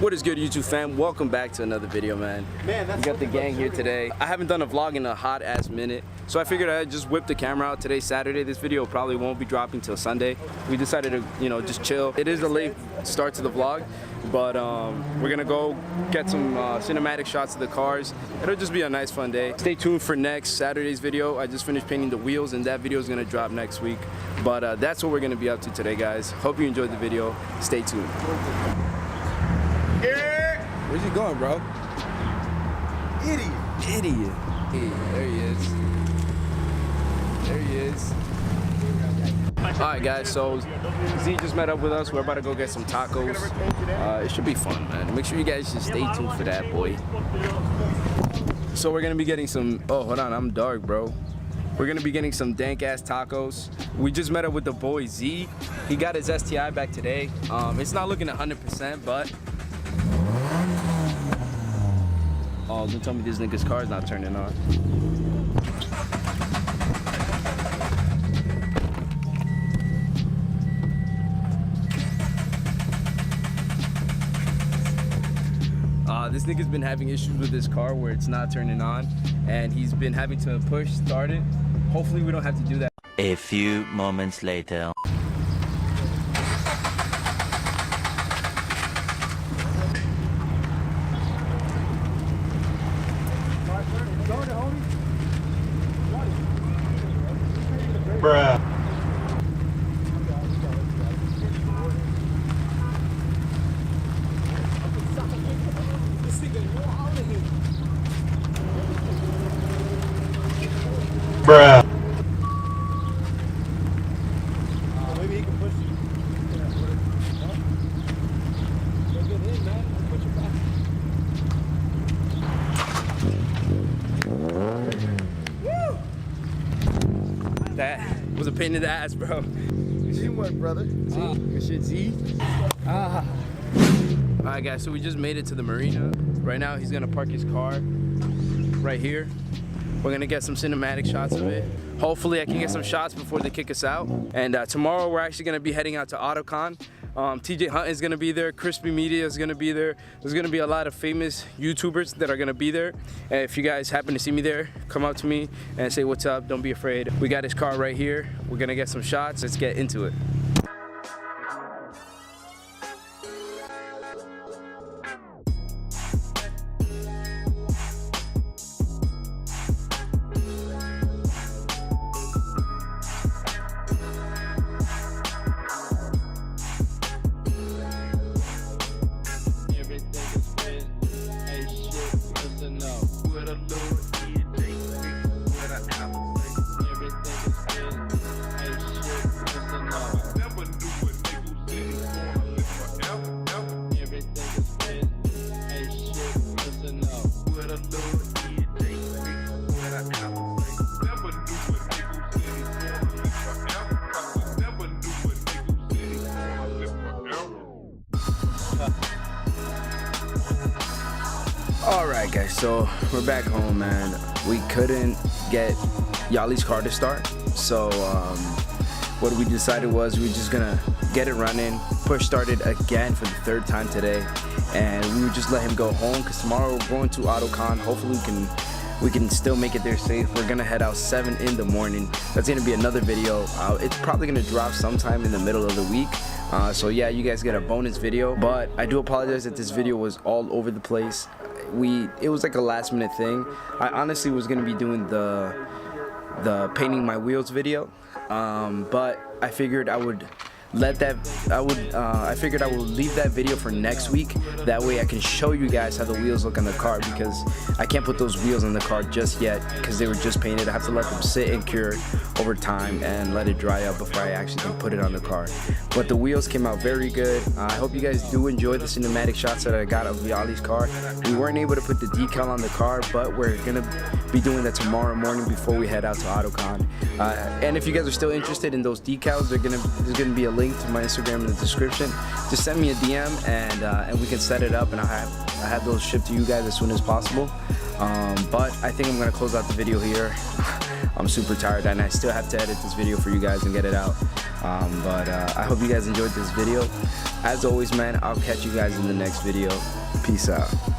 What is good, YouTube fam? Welcome back to another video, man. We got the gang here today. I haven't done a vlog in a hot ass minute, so I figured I'd just whip the camera out. Today's Saturday. This video probably won't be dropping till Sunday. We decided to, just chill. It is a late start to the vlog, but we're gonna go get some cinematic shots of the cars. It'll just be a nice fun day. Stay tuned for next Saturday's video. I just finished painting the wheels, and that video is gonna drop next week. But that's what we're gonna be up to today, guys. Hope you enjoyed the video. Stay tuned. Where's he going, bro? Idiot. Hey, there he is. There he is. Alright, guys, so Z just met up with us. We're about to go get some tacos. It should be fun, man. Make sure you guys just stay tuned for that, boy. So we're gonna be getting some, oh, hold on, I'm dark, bro. We're gonna be getting some dank ass tacos. We just met up with the boy Z. He got his STI back today. It's not looking 100%, but oh, don't tell me this nigga's car is not turning on. This nigga's been having issues with his car where it's not turning on, and he's been having to push start it. Hopefully we don't have to do that. A few moments later. Bruh. Bruh. Maybe he can push you. Get in, man. Push it back. Woo! That was a pain in the ass, bro. Teamwork, brother. Good shit, Z. Alright, guys, so we just made it to the marina. Right now, he's gonna park his car right here. We're gonna get some cinematic shots of it. Hopefully I can get some shots before they kick us out. And tomorrow we're actually gonna be heading out to AutoCon. TJ Hunt is gonna be there, Crispy Media is gonna be there. There's gonna be a lot of famous YouTubers that are gonna be there. And if you guys happen to see me there, come up to me and say what's up, don't be afraid. We got his car right here. We're gonna get some shots, let's get into it. Alright, guys, so we're back home, man. We couldn't get Yali's car to start, so what we decided was we were just gonna get it running, push started again for the third time today, and we would just let him go home because tomorrow we're going to AutoCon. Hopefully we can still make it there safe. We're gonna head out 7 in the morning. That's gonna be another video. It's probably gonna drop sometime in the middle of the week. So yeah, you guys get a bonus video, but I do apologize that this video was all over the place. It was like a last minute thing. I honestly was gonna be doing the painting my wheels video, but I figured I would I figured I would leave that video for next week. That way I can show you guys how the wheels look on the car, because I can't put those wheels on the car just yet because they were just painted. I have to let them sit and cure over time and let it dry up before I actually can put it on the car. But the wheels came out very good. I hope you guys do enjoy the cinematic shots that I got of Yali's car. We weren't able to put the decal on the car, but we're gonna be doing that tomorrow morning before we head out to AutoCon. And if you guys are still interested in those decals, there's gonna be a link to my Instagram in the description. Just send me a DM and we can set it up, and I have those shipped to you guys as soon as possible. But I think I'm gonna close out the video here. I'm super tired and I still have to edit this video for you guys and get it out. But I hope you guys enjoyed this video. As always, man, I'll catch you guys in the next video. Peace out.